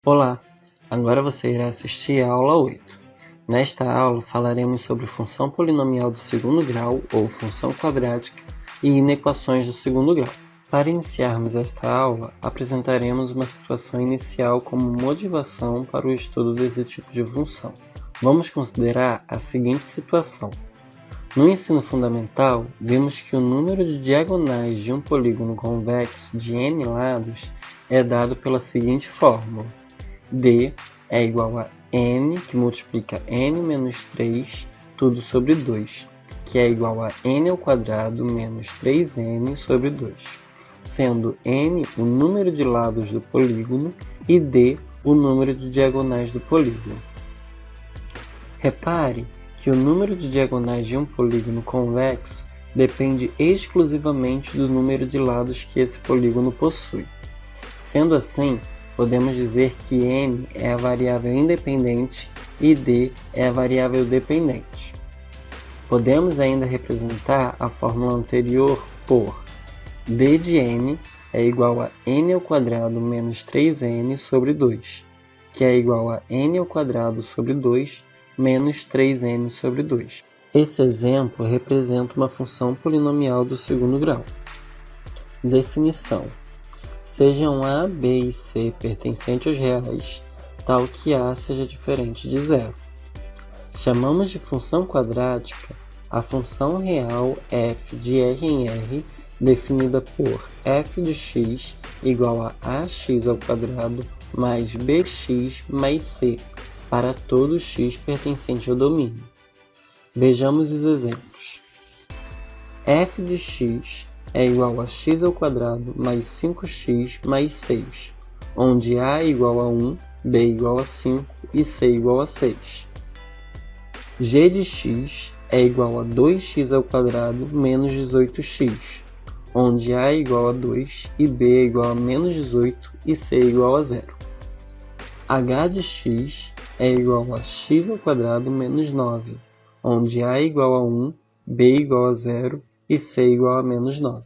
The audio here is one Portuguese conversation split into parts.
Olá, agora você irá assistir a aula 8. Nesta aula falaremos sobre função polinomial do segundo grau ou função quadrática e inequações do segundo grau. Para iniciarmos esta aula, apresentaremos uma situação inicial como motivação para o estudo desse tipo de função. Vamos considerar a seguinte situação. No ensino fundamental, vimos que o número de diagonais de um polígono convexo de n lados é dado pela seguinte fórmula. D é igual a n, que multiplica n menos 3, tudo sobre 2, que é igual a n ao quadrado menos 3n sobre 2, sendo n o número de lados do polígono e d o número de diagonais do polígono. Repare que o número de diagonais de um polígono convexo depende exclusivamente do número de lados que esse polígono possui. Sendo assim, podemos dizer que n é a variável independente e d é a variável dependente. Podemos ainda representar a fórmula anterior por d de n é igual a n ao quadrado menos 3n sobre 2, que é igual a n ao quadrado sobre 2 menos 3n sobre 2. Esse exemplo representa uma função polinomial do segundo grau. Definição. Sejam A, B e C pertencentes aos reais, tal que A seja diferente de zero. Chamamos de função quadrática a função real f de R em R, definida por f de x igual a ax ao quadrado mais bx mais c, para todo x pertencente ao domínio. Vejamos os exemplos. F de x é igual a x ao quadrado mais 5x mais 6, onde a é igual a 1, b igual a 5 e c igual a 6. G de x é igual a 2x ao quadrado menos 18x, onde a é igual a 2 e b é igual a menos 18 e c é igual a 0. H de x é igual a x ao quadrado menos 9, onde a é igual a 1, b igual a 0 e c igual a menos 9.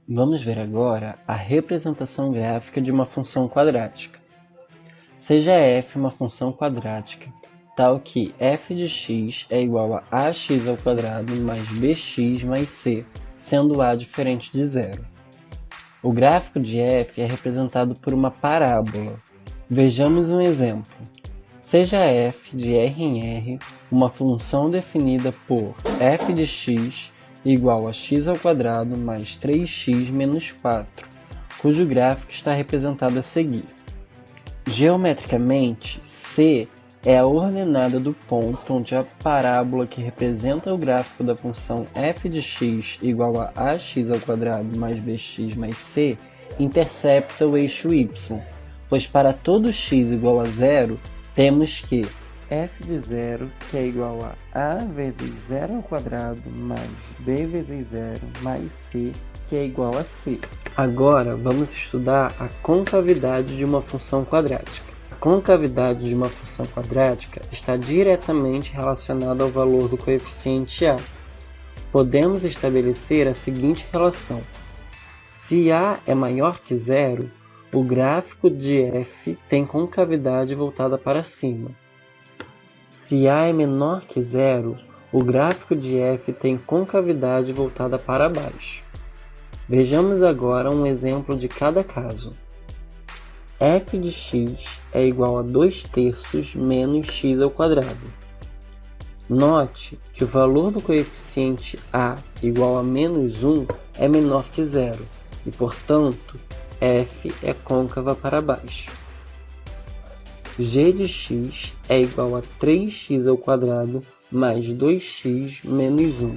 Vamos ver agora a representação gráfica de uma função quadrática. Seja f uma função quadrática, tal que f de x é igual a ax ao quadrado mais bx mais c, sendo a diferente de zero. O gráfico de f é representado por uma parábola. Vejamos um exemplo. Seja f de R em R uma função definida por f de x igual a x ao quadrado mais 3x menos 4, cujo gráfico está representado a seguir. Geometricamente, C é a ordenada do ponto onde a parábola que representa o gráfico da função f de x igual a ax ao quadrado mais bx mais c intercepta o eixo y, pois para todo x igual a zero, temos que f de 0, que é igual a vezes 0 ao quadrado mais b vezes 0 mais c, que é igual a c. Agora vamos estudar a concavidade de uma função quadrática. A concavidade de uma função quadrática está diretamente relacionada ao valor do coeficiente a. Podemos estabelecer a seguinte relação. Se a é maior que zero, o gráfico de f tem concavidade voltada para cima. Se a é menor que zero, o gráfico de f tem concavidade voltada para baixo. Vejamos agora um exemplo de cada caso. F de x é igual a 2/3 menos x ao quadrado. Note que o valor do coeficiente a igual a menos 1 é menor que zero e, portanto, f é côncava para baixo. G de x é igual a 3x ao quadrado mais 2x menos 1.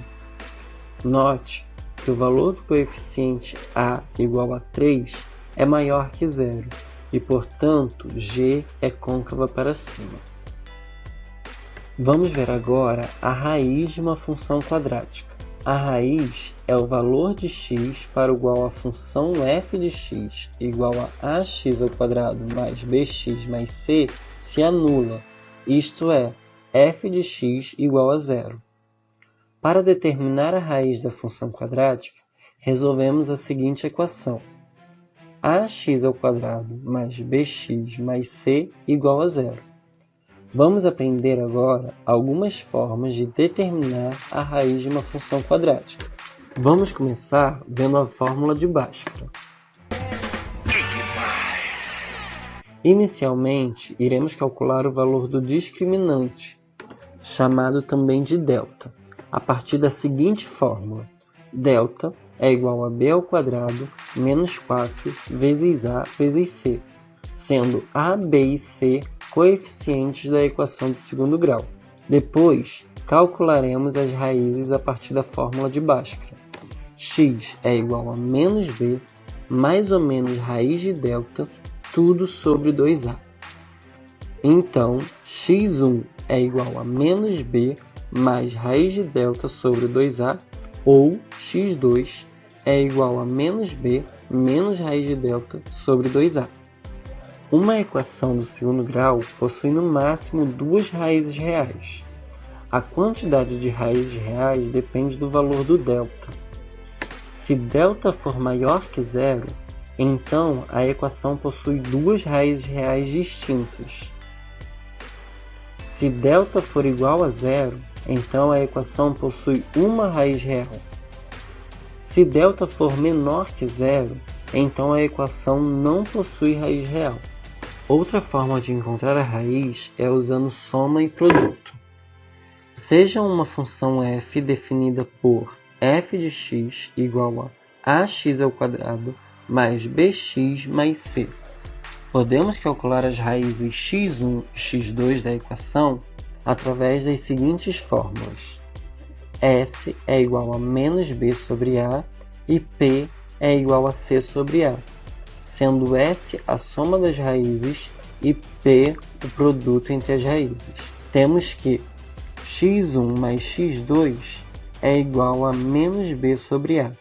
Note que o valor do coeficiente a igual a 3 é maior que zero e, portanto, g é côncava para cima. Vamos ver agora a raiz de uma função quadrática. A raiz é o valor de x para o qual a função f de x igual a ax ao quadrado mais bx mais c se anula, isto é, f de x igual a zero. Para determinar a raiz da função quadrática, resolvemos a seguinte equação. ax² mais bx mais c igual a zero. Vamos aprender agora algumas formas de determinar a raiz de uma função quadrática. Vamos começar vendo a fórmula de Bhaskara. Inicialmente, iremos calcular o valor do discriminante, chamado também de delta, a partir da seguinte fórmula: delta é igual a b² menos 4 vezes a vezes c, sendo a, b e c coeficientes da equação de segundo grau. Depois, calcularemos as raízes a partir da fórmula de Bhaskara. X é igual a menos b mais ou menos raiz de delta, tudo sobre 2a. Então, x1 é igual a menos b mais raiz de delta sobre 2a, ou x2 é igual a menos b menos raiz de delta sobre 2a. Uma equação do segundo grau possui no máximo duas raízes reais. A quantidade de raízes reais depende do valor do delta. Se delta for maior que zero, então a equação possui duas raízes reais distintas. Se delta for igual a zero, então a equação possui uma raiz real. Se delta for menor que zero, então a equação não possui raiz real. Outra forma de encontrar a raiz é usando soma e produto. Seja uma função f definida por f de x igual a ax² mais bx mais c. Podemos calcular as raízes x1 e x2 da equação através das seguintes fórmulas. S é igual a menos b sobre a e p é igual a c sobre a, sendo S a soma das raízes e p o produto entre as raízes. Temos que x1 mais x2 é igual a menos b sobre a,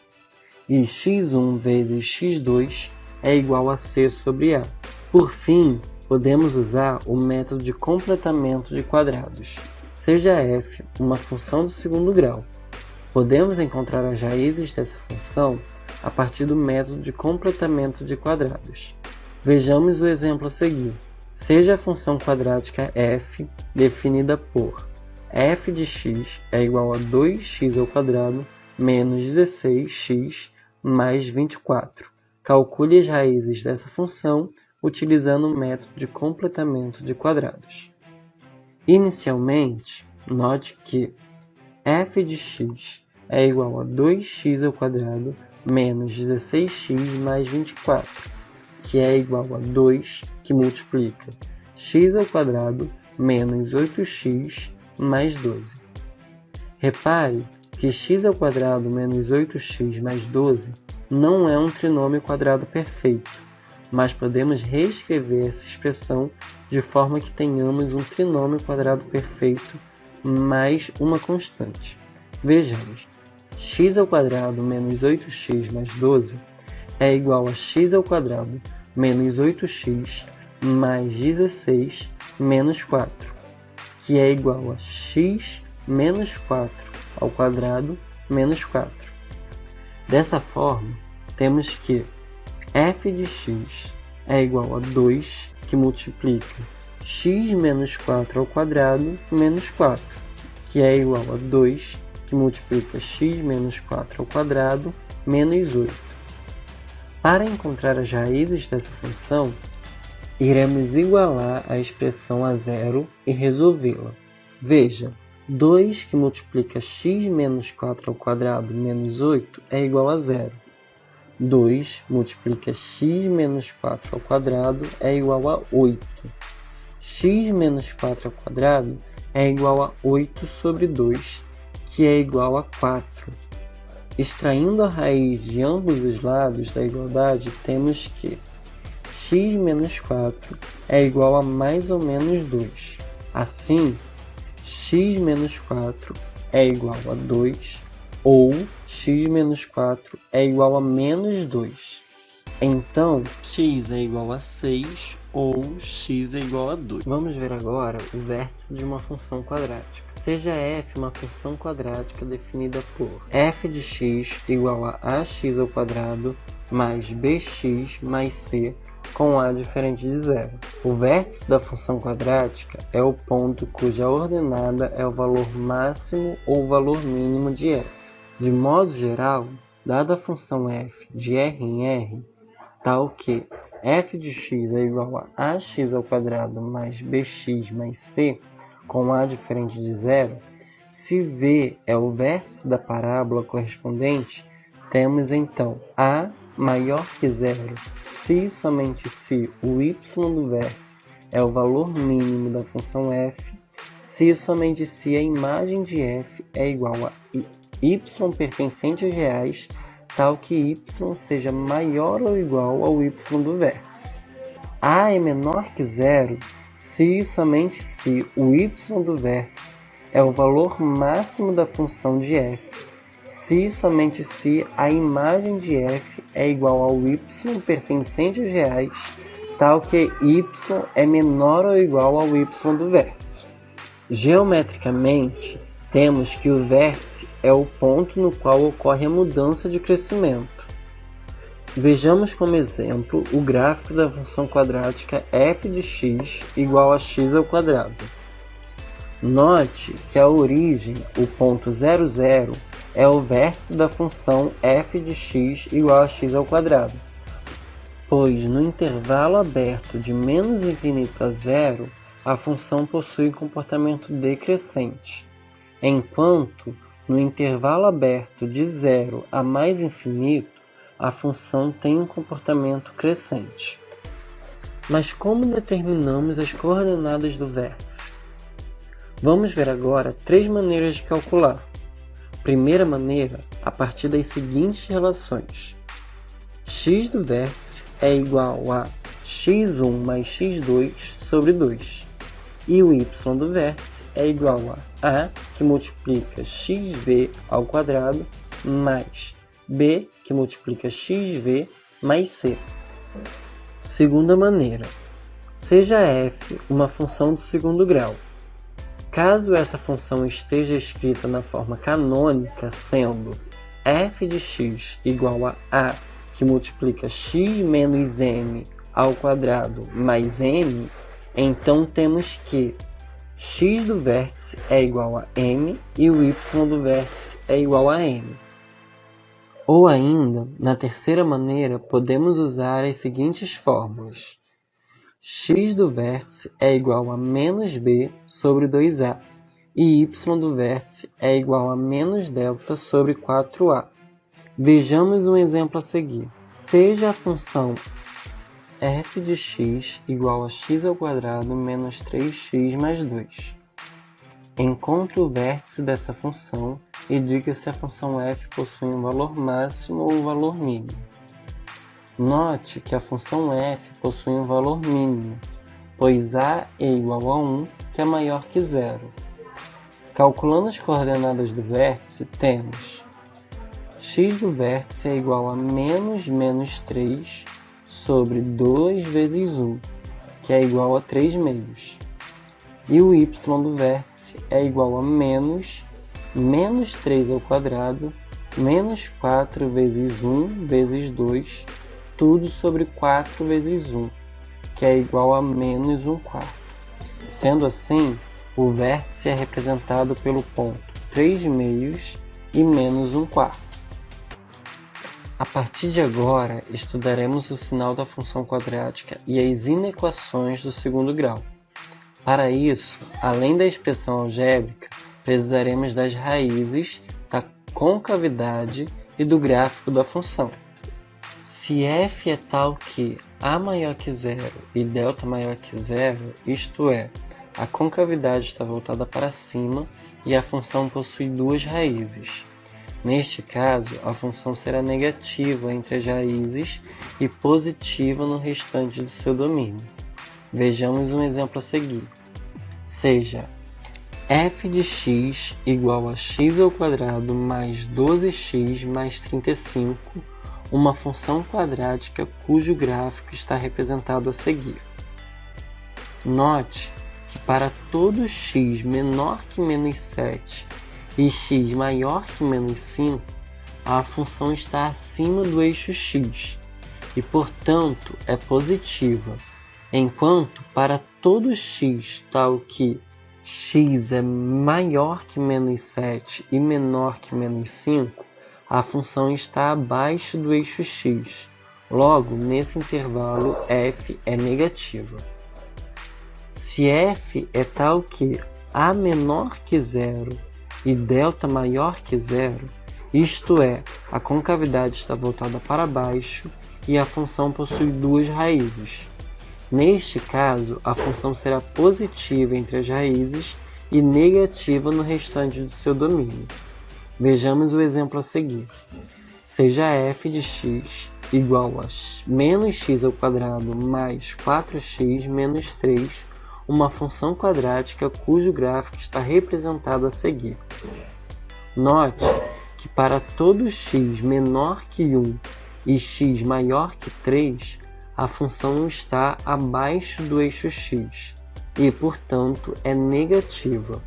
e x1 vezes x2 é igual a c sobre a. Por fim, podemos usar o método de completamento de quadrados. Seja f uma função do segundo grau, podemos encontrar as raízes dessa função a partir do método de completamento de quadrados. Vejamos o exemplo a seguir. Seja a função quadrática f definida por f de x é igual a 2x² menos 16x mais 24. Calcule as raízes dessa função utilizando o método de completamento de quadrados. Inicialmente, note que f de x é igual a 2x² menos 16x mais 24, que é igual a 2 que multiplica x² menos 8x mais 12. Repare que x² menos 8x mais 12 não é um trinômio quadrado perfeito, mas podemos reescrever essa expressão de forma que tenhamos um trinômio quadrado perfeito mais uma constante. Vejamos, x² menos 8x mais 12 é igual a x² menos 8x mais 16 menos 4, que é igual a x menos 4 ao quadrado menos 4. Dessa forma, temos que f de x é igual a 2 que multiplica x menos 4 ao quadrado menos 4, que é igual a 2 que multiplica x menos 4 ao quadrado menos 8. Para encontrar as raízes dessa função, iremos igualar a expressão a zero e resolvê-la. Veja, 2 que multiplica x menos 4 ao quadrado menos 8 é igual a zero. 2 multiplica x menos 4 ao quadrado é igual a 8. X menos 4 ao quadrado é igual a 8 sobre 2, que é igual a 4. Extraindo a raiz de ambos os lados da igualdade, temos que x menos 4 é igual a mais ou menos 2. Assim, x menos 4 é igual a 2, ou x menos 4 é igual a menos 2. Então, x é igual a 6 ou x é igual a 2. Vamos ver agora o vértice de uma função quadrática. Seja f uma função quadrática definida por f de x igual a ax ao quadrado mais bx mais c com a diferente de zero. O vértice da função quadrática é o ponto cuja ordenada é o valor máximo ou valor mínimo de f. De modo geral, dada a função f de R em R, tal que f de x é igual a ax ao quadrado mais bx mais c, com a diferente de zero, se v é o vértice da parábola correspondente, temos então a maior que zero se e somente se o y do vértice é o valor mínimo da função f, se e somente se a imagem de f é igual a y pertencente aos reais, tal que y seja maior ou igual ao y do vértice. A é menor que zero se e somente se o y do vértice é o valor máximo da função de f, se e somente se a imagem de f é igual ao y pertencente aos reais, tal que y é menor ou igual ao y do vértice. Geometricamente, temos que o vértice é o ponto no qual ocorre a mudança de crescimento. Vejamos como exemplo o gráfico da função quadrática f de x igual a x ao quadrado. Note que a origem, o ponto 0, 0, é o vértice da função f de x igual a x ao quadrado, pois no intervalo aberto de menos infinito a zero, a função possui comportamento decrescente, enquanto no intervalo aberto de zero a mais infinito, a função tem um comportamento crescente. Mas como determinamos as coordenadas do vértice? Vamos ver agora 3 maneiras de calcular. Primeira maneira, a partir das seguintes relações. X do vértice é igual a x1 mais x2 sobre 2. E o y do vértice é igual a que multiplica xv ao quadrado mais b, que multiplica xv mais c. Segunda maneira, seja f uma função do segundo grau. Caso essa função esteja escrita na forma canônica, sendo f de x igual a que multiplica x menos m ao quadrado mais m, então temos que x do vértice é igual a m e o y do vértice é igual a m. Ou ainda, na terceira maneira, podemos usar as seguintes fórmulas. X do vértice é igual a menos b sobre 2a e y do vértice é igual a menos delta sobre 4a. Vejamos um exemplo a seguir. Seja a função f de x igual a x ao quadrado menos 3x mais 2. Encontre o vértice dessa função e diga se a função f possui um valor máximo ou um valor mínimo. Note que a função f possui um valor mínimo, pois a é igual a 1, que é maior que 0. Calculando as coordenadas do vértice, temos x do vértice é igual a menos 3 sobre 2 vezes 1, que é igual a 3 meios. E o y do vértice é igual a menos 3 ao quadrado, menos 4 vezes 1 vezes 2, tudo sobre 4 vezes 1, que é igual a menos 1/4. Sendo assim, o vértice é representado pelo ponto 3 meios e menos 1/4. A partir de agora, estudaremos o sinal da função quadrática e as inequações do segundo grau. Para isso, além da expressão algébrica, precisaremos das raízes, da concavidade e do gráfico da função. Se f é tal que a maior que zero e delta maior que zero, isto é, a concavidade está voltada para cima e a função possui duas raízes. Neste caso, a função será negativa entre as raízes e positiva no restante do seu domínio. Vejamos um exemplo a seguir. Seja f de x igual a x ao quadrado mais 12x mais 35, uma função quadrática cujo gráfico está representado a seguir. Note que para todo x menor que menos 7 e x maior que menos 5, a função está acima do eixo x e, portanto, é positiva, enquanto para todo x tal que x é maior que menos 7 e menor que menos 5, a função está abaixo do eixo x. Logo, nesse intervalo, f é negativa. Se f é tal que a menor que zero e delta maior que zero, isto é, a concavidade está voltada para baixo e a função possui duas raízes. Neste caso, a função será positiva entre as raízes e negativa no restante do seu domínio. Vejamos o exemplo a seguir. Seja f de x igual a menos x ao quadrado mais 4x menos 3, uma função quadrática cujo gráfico está representado a seguir. Note que para todo x menor que 1 e x maior que 3, a função está abaixo do eixo x e, portanto, é negativa,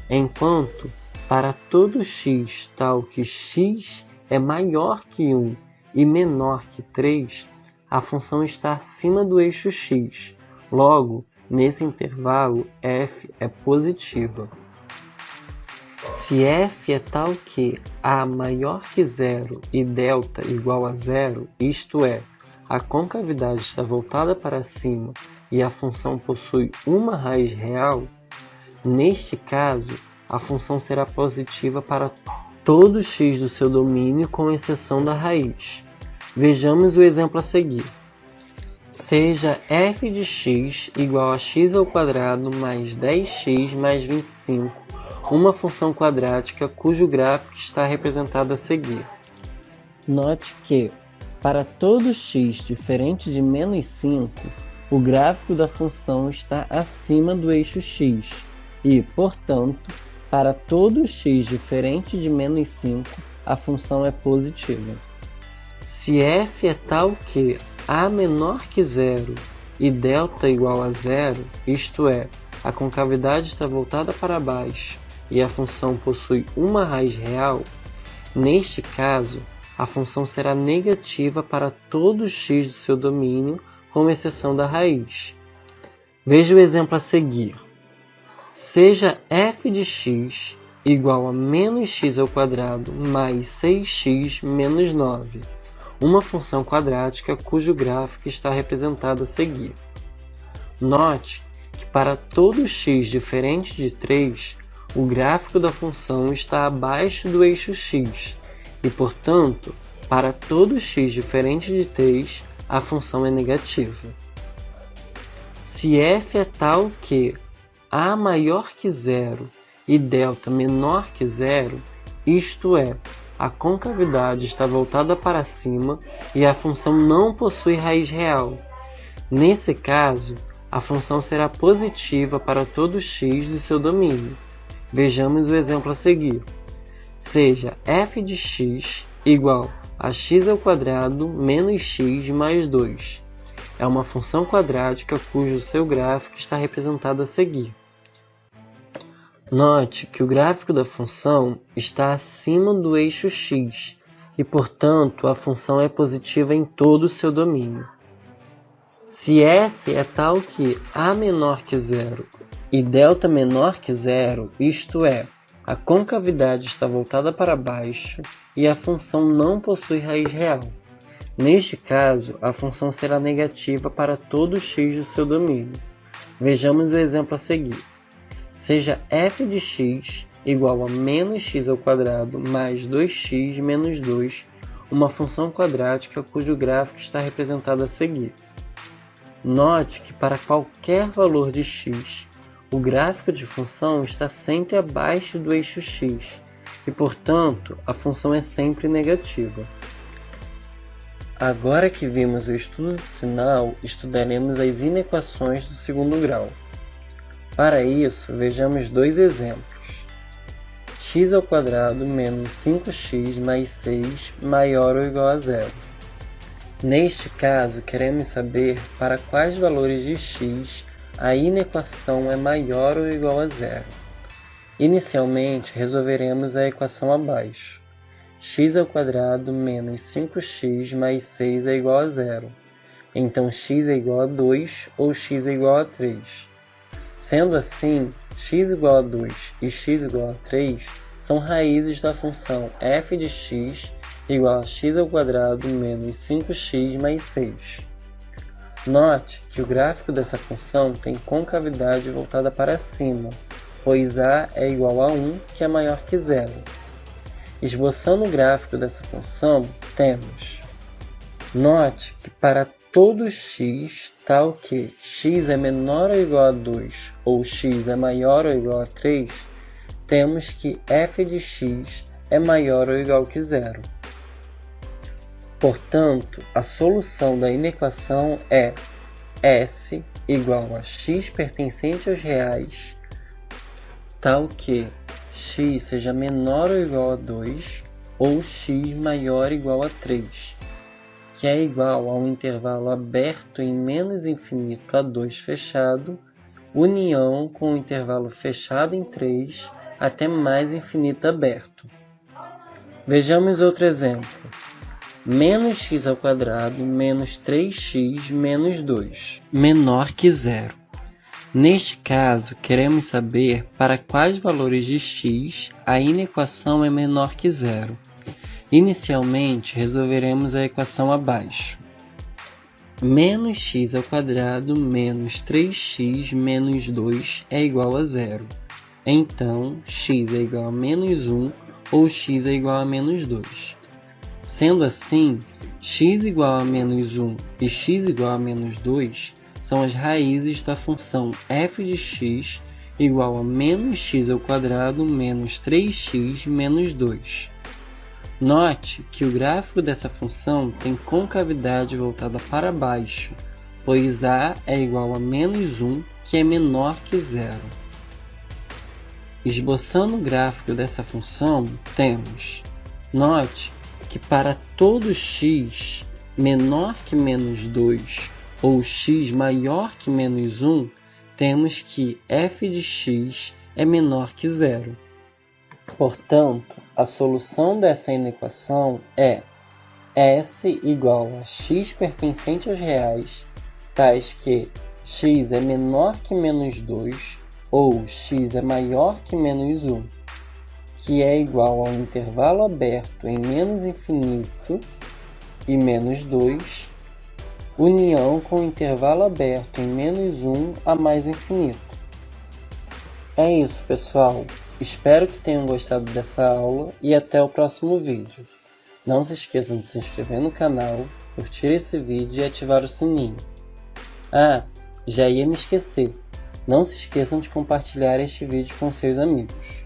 enquanto para todo x tal que x é maior que 1 e menor que 3, a função está acima do eixo x. Logo, nesse intervalo, f é positiva. Se f é tal que a maior que zero e delta igual a zero, isto é, a concavidade está voltada para cima e a função possui uma raiz real, neste caso, a função será positiva para todo x do seu domínio, com exceção da raiz. Vejamos o exemplo a seguir. Seja f de x igual a x ao quadrado mais 10x mais 25, uma função quadrática cujo gráfico está representado a seguir. Note que, para todo x diferente de menos 5, o gráfico da função está acima do eixo x e, portanto, para todo x diferente de menos 5, a função é positiva. Se f é tal que a menor que zero e delta igual a zero, isto é, a concavidade está voltada para baixo e a função possui uma raiz real, neste caso, a função será negativa para todo x do seu domínio, com exceção da raiz. Veja o exemplo a seguir. Seja f de x igual a menos x ao quadrado mais 6x menos 9, uma função quadrática cujo gráfico está representado a seguir. Note que para todo x diferente de 3, o gráfico da função está abaixo do eixo x e, portanto, para todo x diferente de 3, a função é negativa. Se f é tal que a maior que zero e delta menor que zero, isto é, a concavidade está voltada para cima e a função não possui raiz real. Nesse caso, a função será positiva para todo x do seu domínio. Vejamos o exemplo a seguir. Seja f de x igual a x ao quadrado menos x mais 2. É uma função quadrática cujo seu gráfico está representado a seguir. Note que o gráfico da função está acima do eixo x e, portanto, a função é positiva em todo o seu domínio. Se f é tal que a menor que zero e delta menor que zero, isto é, a concavidade está voltada para baixo e a função não possui raiz real. Neste caso, a função será negativa para todo x do seu domínio. Vejamos o exemplo a seguir. Seja f de x igual a menos x ao quadrado mais 2x menos 2, uma função quadrática cujo gráfico está representado a seguir. Note que para qualquer valor de x, o gráfico de função está sempre abaixo do eixo x e, portanto, a função é sempre negativa. Agora que vimos o estudo de sinal, estudaremos as inequações do segundo grau. Para isso, vejamos dois exemplos. X ao quadrado menos 5x mais 6 maior ou igual a zero. Neste caso, queremos saber para quais valores de x a inequação é maior ou igual a zero. Inicialmente, resolveremos a equação abaixo. x² menos 5x mais 6 é igual a zero. Então, x é igual a 2 ou x é igual a 3. Sendo assim, x igual a 2 e x igual a 3 são raízes da função f de x igual a x² menos 5x mais 6. Note que o gráfico dessa função tem concavidade voltada para cima, pois a é igual a 1, que é maior que zero. Esboçando o gráfico dessa função, temos: note que para todo x, tal que x é menor ou igual a 2 ou x é maior ou igual a 3, temos que f de x é maior ou igual que zero. Portanto, a solução da inequação é S igual a x pertencente aos reais, tal que x seja menor ou igual a 2 ou x maior ou igual a 3, que é igual a um intervalo aberto em menos infinito a 2 fechado, união com o intervalo fechado em 3 até mais infinito aberto. Vejamos outro exemplo. Menos x² menos 3x menos 2, menor que zero. Neste caso, queremos saber para quais valores de x a inequação é menor que zero. Inicialmente, resolveremos a equação abaixo. Menos x² menos 3x menos 2 é igual a zero. Então, x é igual a menos 1 ou x é igual a menos 2. Sendo assim, x igual a menos 1 e x igual a menos 2 são as raízes da função f de x igual a menos x² menos 3x menos 2. Note que o gráfico dessa função tem concavidade voltada para baixo, pois a é igual a menos 1, que é menor que zero. Esboçando o gráfico dessa função, temos: note que para todo x menor que menos 2 ou x maior que menos 1, temos que f de x é menor que zero. Portanto, a solução dessa inequação é S igual a x pertencente aos reais, tais que x é menor que menos 2 ou x é maior que menos 1, que é igual a um intervalo aberto em menos infinito e menos 2, união com o intervalo aberto em menos 1 a mais infinito. É isso, pessoal. Espero que tenham gostado dessa aula e até o próximo vídeo. Não se esqueçam de se inscrever no canal, curtir esse vídeo e ativar o sininho. Já ia me esquecer. Não se esqueçam de compartilhar este vídeo com seus amigos.